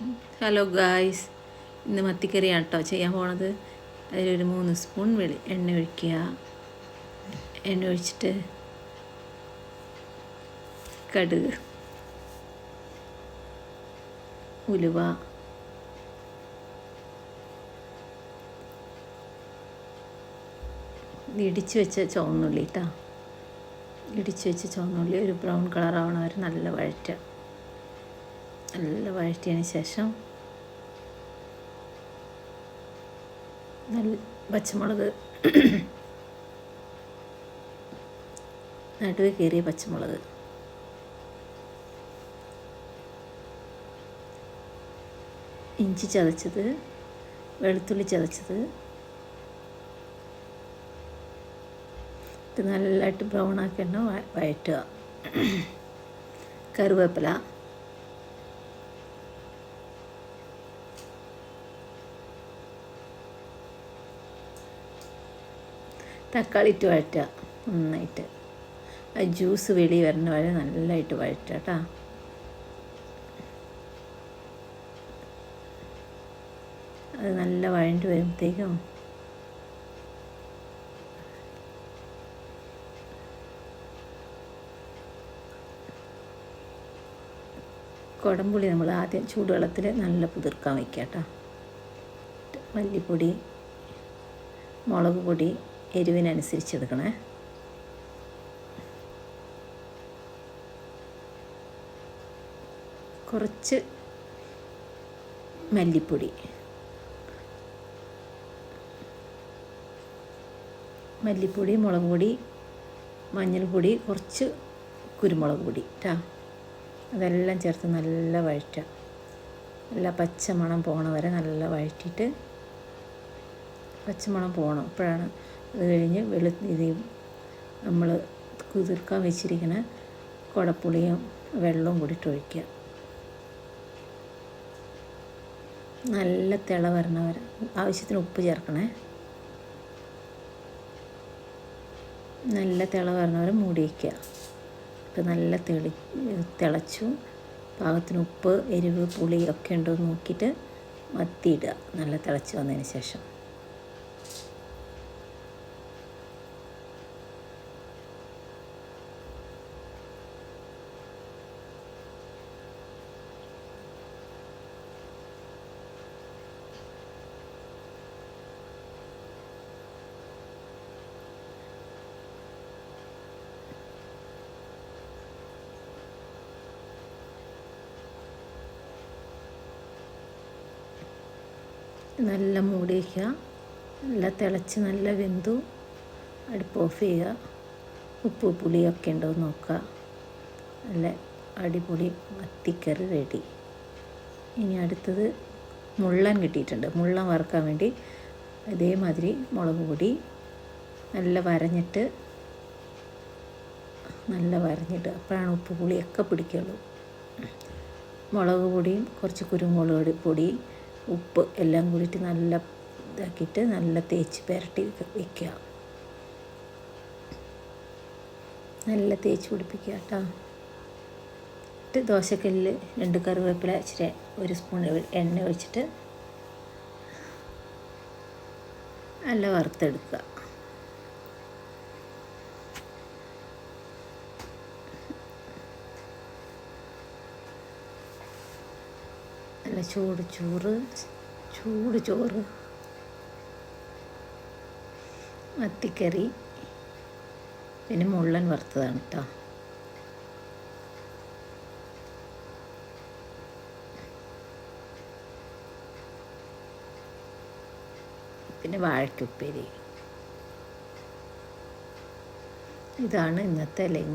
Hello guys, ഇന്ന് മത്തിക്കറിയാണ് കേട്ടോ ചെയ്യാൻ പോണത്. അതിലൊരു 3 സ്പൂൺ എണ്ണ ഒഴിക്കുക. എണ്ണ ഒഴിച്ചിട്ട് കടുക്, ഉലുവ, ഇടിച്ച് വെച്ച ചുവന്നുള്ളി കേട്ടോ. ഇടിച്ച് വെച്ച ചുവന്നുള്ളി ഒരു ബ്രൗൺ കളർ ആവണ വരെ നല്ല വഴറ്റിയതിന് ശേഷം നല്ല പച്ചമുളക്, നടുവ് കീറിയ പച്ചമുളക്, ഇഞ്ചി ചതച്ചത്, വെളുത്തുള്ളി ചതച്ചത്, ഇത് നല്ലതായിട്ട് ബ്രൗൺ ആക്കിയിട്ട് വഴറ്റുക. കറിവേപ്പില, തക്കാളി ഇട്ട് വഴറ്റുക നന്നായിട്ട്. ആ ജ്യൂസ് വെളി വരുന്ന വരെ നല്ലതായിട്ട് വഴറ്റുക കേട്ടോ. അത് നല്ല വഴണ്ട് വരുമ്പോഴത്തേക്കും കുടംപുളി നമ്മൾ ആദ്യം ചൂടുവെള്ളത്തിൽ നല്ല കുതിർക്കാൻ വയ്ക്കുക കേട്ടോ. മല്ലിപ്പൊടി, മുളക് പൊടി എരിവിനനുസരിച്ച് എടുക്കണേ. കുറച്ച് മല്ലിപ്പൊടി, മുളക് പൊടി, മഞ്ഞൾപ്പൊടി, കുറച്ച് കുരുമുളക് പൊടി കേട്ടോ. അതെല്ലാം ചേർത്ത് നല്ല വഴറ്റുക. നല്ല പച്ചമണം പോണ വരെ നല്ല വഴറ്റിയിട്ട്, പച്ചമണം പോകണം. അപ്പോഴാണ് അത് കഴിഞ്ഞ് ഇത് നമ്മൾ കുതിർക്കാൻ വെച്ചിരിക്കുന്ന കുടപ്പുളിയും വെള്ളവും കൂടിയിട്ട് ഒഴിക്കുക. നല്ല തിള വരണ വരെ, ആവശ്യത്തിന് ഉപ്പ് ചേർക്കണേ. നല്ല തിള വരണ വരെ മൂടി വയ്ക്കുക. ഇപ്പം നല്ല തിളച്ചു. പാകത്തിന് ഉപ്പ്, എരിവ്, പുളി ഒക്കെ ഉണ്ടോ എന്ന് നോക്കിയിട്ട് മത്തി ഇടുക. നല്ല തിളച്ച് വന്നതിന് ശേഷം നല്ല മൂടി വയ്ക്കുക. നല്ല തിളച്ച് നല്ല വെന്തു. അടുപ്പ് ഓഫ് ചെയ്യുക. ഉപ്പ് പുളിയൊക്കെ ഉണ്ടോ എന്ന് നോക്കുക. നല്ല അടിപൊളി മത്തിക്കറി റെഡി. ഇനി അടുത്തത് മുള്ളൻ കിട്ടിയിട്ടുണ്ട്. മുള്ളൻ വറുക്കാൻ വേണ്ടി അതേമാതിരി മുളക് പൊടി നല്ല വരഞ്ഞിട്ട് അപ്പോഴാണ് ഉപ്പ് പുളിയൊക്കെ പിടിക്കുള്ളൂ. മുളക് പൊടിയും കുറച്ച് കുരുമുളക് പൊടി, ഉപ്പ് എല്ലാം കൂടിയിട്ട് നല്ല ഇതാക്കിയിട്ട് നല്ല തേച്ച് പുരട്ടി വയ്ക്കുക. നല്ല തേച്ച് പിടിപ്പിക്കുക കേട്ടോ. എന്നിട്ട് ദോശക്കല്ലിൽ 2 കറിവേപ്പില, ഇച്ചിരി 1 സ്പൂൺ എണ്ണ ഒഴിച്ചിട്ട് നല്ല വറുത്തെടുക്കുക. നല്ല ചൂട് ചോറ്, മത്തിക്കറി, പിന്നെ മുള്ളൻ വറുത്തതാണ് കേട്ടോ. പിന്നെ വാഴയ്ക്കുപ്പേരി. ഇതാണ് ഇന്നത്തെ ലഞ്ച്.